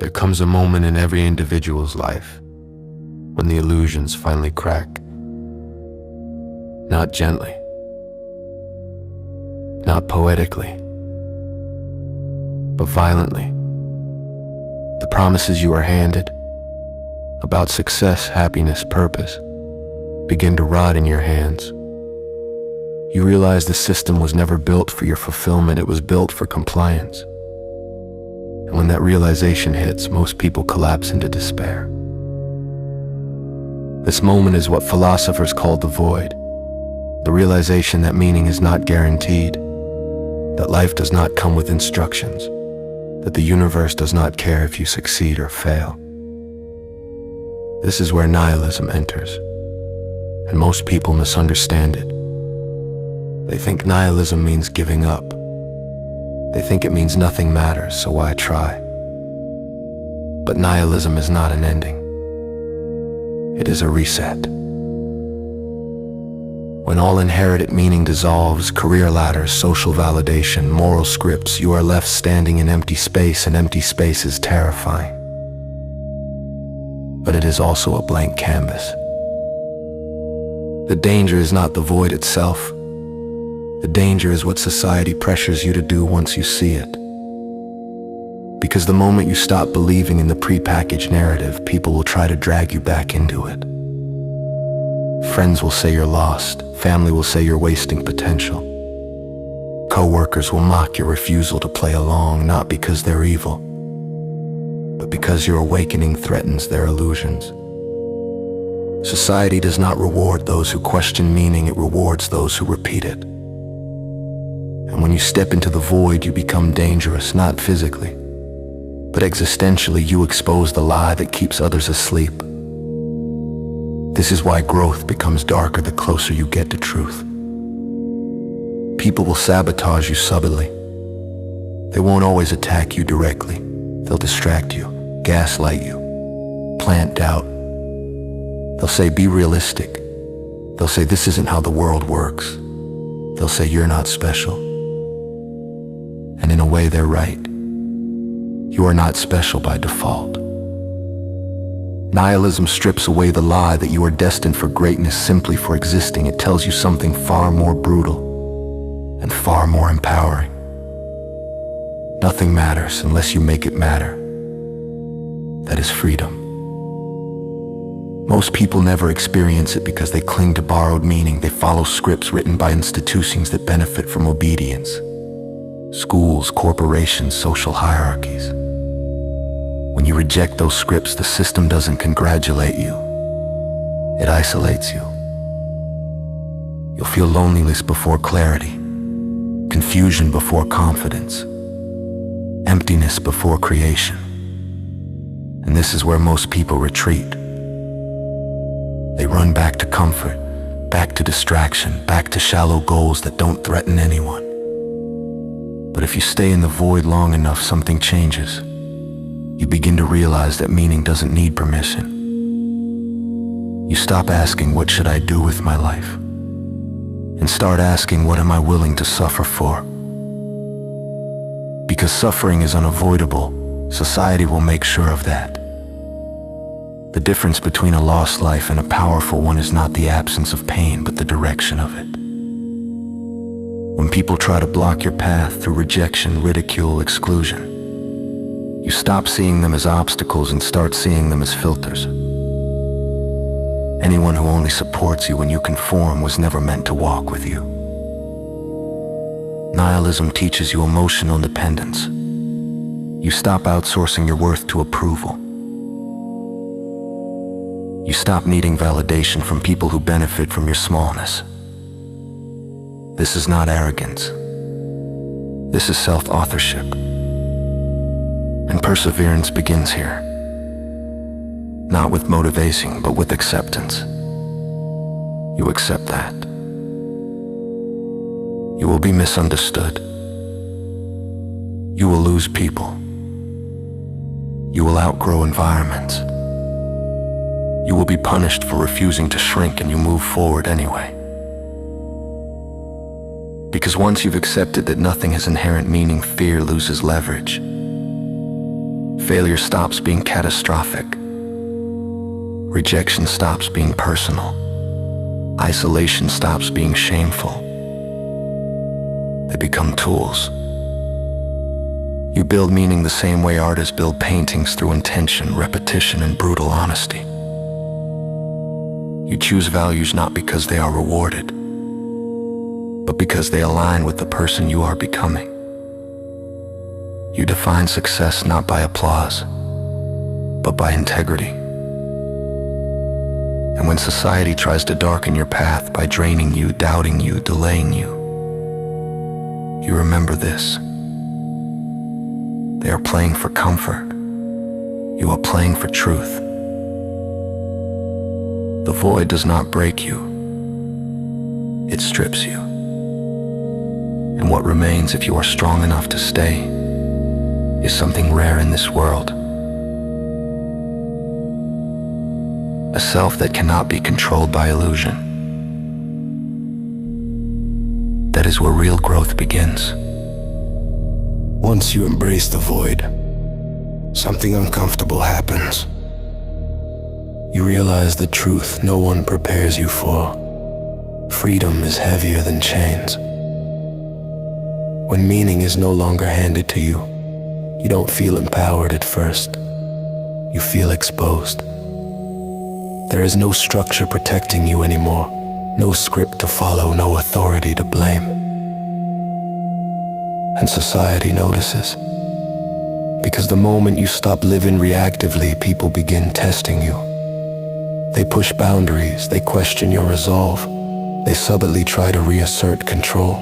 There comes a moment in every individual's life when the illusions finally crack. Not gently, not poetically, but violently. The promises you are handed about success, happiness, purpose begin to rot in your hands. You realize the system was never built for your fulfillment, it was built for compliance. And when that realization hits, most people collapse into despair. This moment is what philosophers call the void, the realization that meaning is not guaranteed, that life does not come with instructions, that the universe does not care if you succeed or fail. This is where nihilism enters, and most people misunderstand it. They think nihilism means giving up. They think it means nothing matters, so why try? But nihilism is not an ending. It is a reset. When all inherited meaning dissolves, career ladders, social validation, moral scripts, you are left standing in empty space, and empty space is terrifying. But it is also a blank canvas. The danger is not the void itself. The danger is what society pressures you to do once you see it. Because the moment you stop believing in the prepackaged narrative, people will try to drag you back into it. Friends will say you're lost. Family will say you're wasting potential. Co-workers will mock your refusal to play along, not because they're evil, but because your awakening threatens their illusions. Society does not reward those who question meaning, it rewards those who repeat it. And when you step into the void, you become dangerous, not physically, but existentially. You expose the lie that keeps others asleep. This is why growth becomes darker the closer you get to truth. People will sabotage you subtly. They won't always attack you directly. They'll distract you, gaslight you, plant doubt. They'll say, be realistic. They'll say, this isn't how the world works. They'll say, you're not special. And in a way, they're right. You are not special by default. Nihilism strips away the lie that you are destined for greatness simply for existing. It tells you something far more brutal and far more empowering. Nothing matters unless you make it matter. That is freedom. Most people never experience it because they cling to borrowed meaning. They follow scripts written by institutions that benefit from obedience. Schools, corporations, social hierarchies. When you reject those scripts, the system doesn't congratulate you. It isolates you. You'll feel loneliness before clarity, confusion before confidence, emptiness before creation. And this is where most people retreat. They run back to comfort, back to distraction, back to shallow goals that don't threaten anyone. But if you stay in the void long enough, something changes. You begin to realize that meaning doesn't need permission. You stop asking, what should I do with my life? And start asking, what am I willing to suffer for? Because suffering is unavoidable, society will make sure of that. The difference between a lost life and a powerful one is not the absence of pain, but the direction of it. When people try to block your path through rejection, ridicule, exclusion, you stop seeing them as obstacles and start seeing them as filters. Anyone who only supports you when you conform was never meant to walk with you. Nihilism teaches you emotional dependence. You stop outsourcing your worth to approval. You stop needing validation from people who benefit from your smallness. This is not arrogance. This is self-authorship. And perseverance begins here. Not with motivation, but with acceptance. You accept that. You will be misunderstood. You will lose people. You will outgrow environments. You will be punished for refusing to shrink, and you move forward anyway. Because once you've accepted that nothing has inherent meaning, fear loses leverage. Failure stops being catastrophic. Rejection stops being personal. Isolation stops being shameful. They become tools. You build meaning the same way artists build paintings, through intention, repetition, and brutal honesty. You choose values not because they are rewarded, but because they align with the person you are becoming. You define success not by applause, but by integrity. And when society tries to darken your path by draining you, doubting you, delaying you, you remember this. They are playing for comfort. You are playing for truth. The void does not break you. It strips you. And what remains, if you are strong enough to stay, is something rare in this world. A self that cannot be controlled by illusion. That is where real growth begins. Once you embrace the void, something uncomfortable happens. You realize the truth no one prepares you for. Freedom is heavier than chains. When meaning is no longer handed to you, you don't feel empowered at first. You feel exposed. There is no structure protecting you anymore, no script to follow, no authority to blame. And society notices. Because the moment you stop living reactively, people begin testing you. They push boundaries, they question your resolve, they subtly try to reassert control.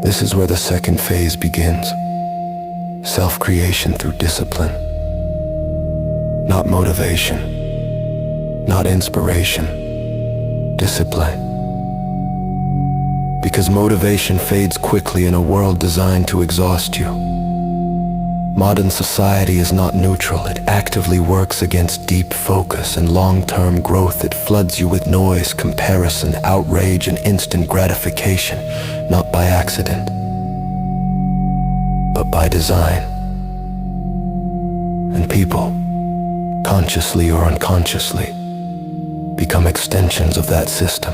This is where the second phase begins. Self-creation through discipline. Not motivation, not inspiration, discipline. Because motivation fades quickly in a world designed to exhaust you. Modern society is not neutral. It actively works against deep focus and long-term growth. It floods you with noise, comparison, outrage, and instant gratification, not by accident, but by design. And people, consciously or unconsciously, become extensions of that system.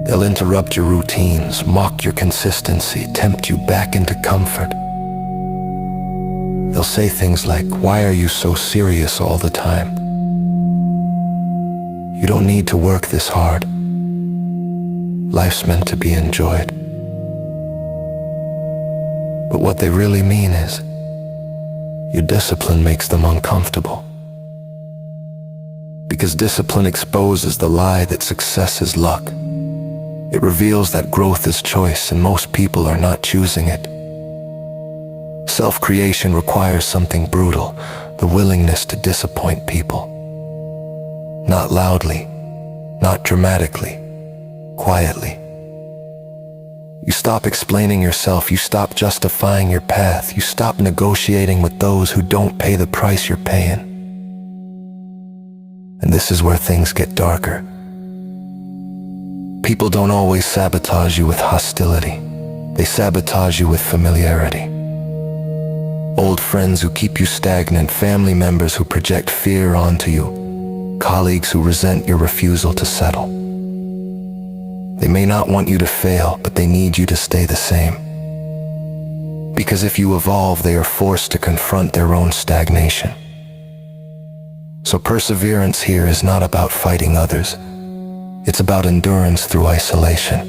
They'll interrupt your routines, mock your consistency, tempt you back into comfort. They'll say things like, "Why are you so serious all the time? You don't need to work this hard. Life's meant to be enjoyed." But what they really mean is, your discipline makes them uncomfortable. Because discipline exposes the lie that success is luck. It reveals that growth is choice, and most people are not choosing it. Self-creation requires something brutal, the willingness to disappoint people. Not loudly, not dramatically, quietly. You stop explaining yourself, you stop justifying your path, you stop negotiating with those who don't pay the price you're paying. And this is where things get darker. People don't always sabotage you with hostility. They sabotage you with familiarity. Old friends who keep you stagnant, family members who project fear onto you, colleagues who resent your refusal to settle. They may not want you to fail, but they need you to stay the same. Because if you evolve, they are forced to confront their own stagnation. So perseverance here is not about fighting others. It's about endurance through isolation.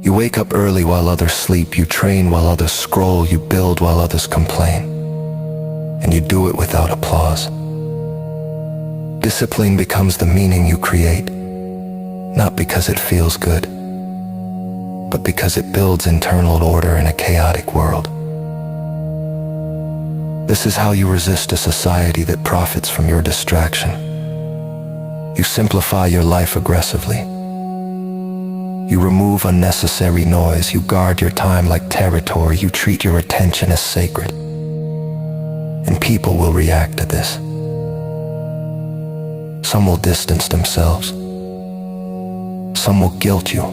You wake up early while others sleep, you train while others scroll, you build while others complain. And you do it without applause. Discipline becomes the meaning you create, not because it feels good, but because it builds internal order in a chaotic world. This is how you resist a society that profits from your distraction. You simplify your life aggressively. You remove unnecessary noise. You guard your time like territory. You treat your attention as sacred. And people will react to this. Some will distance themselves. Some will guilt you.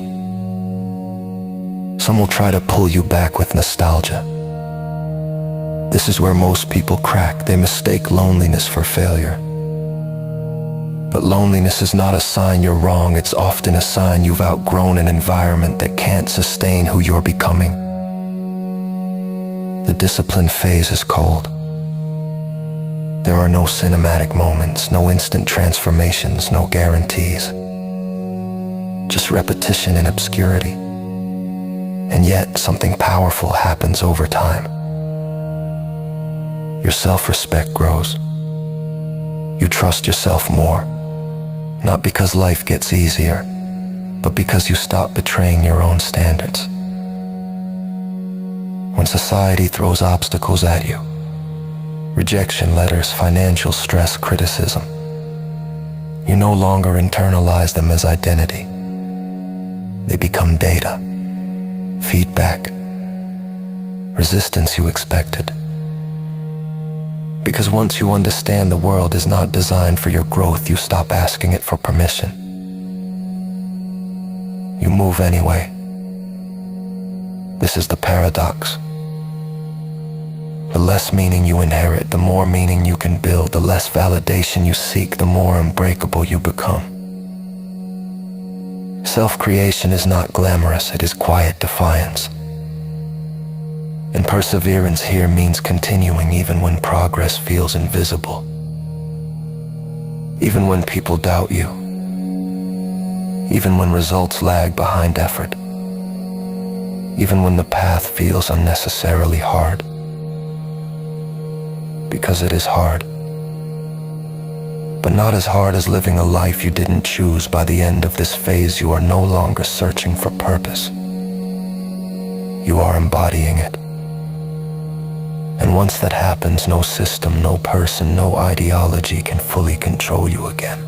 Some will try to pull you back with nostalgia. This is where most people crack. They mistake loneliness for failure. But loneliness is not a sign you're wrong. It's often a sign you've outgrown an environment that can't sustain who you're becoming. The discipline phase is cold. There are no cinematic moments, no instant transformations, no guarantees. Just repetition and obscurity. And yet, something powerful happens over time. Your self-respect grows. You trust yourself more, not because life gets easier, but because you stop betraying your own standards. When society throws obstacles at you, rejection letters, financial stress, criticism, you no longer internalize them as identity. They become data, feedback, resistance you expected. Because once you understand the world is not designed for your growth, you stop asking it for permission. You move anyway. This is the paradox. The less meaning you inherit, the more meaning you can build. The less validation you seek, the more unbreakable you become. Self-creation is not glamorous, it is quiet defiance. And perseverance here means continuing even when progress feels invisible. Even when people doubt you. Even when results lag behind effort. Even when the path feels unnecessarily hard. Because it is hard. But not as hard as living a life you didn't choose. By the end of this phase, you are no longer searching for purpose. You are embodying it. And once that happens, no system, no person, no ideology can fully control you again.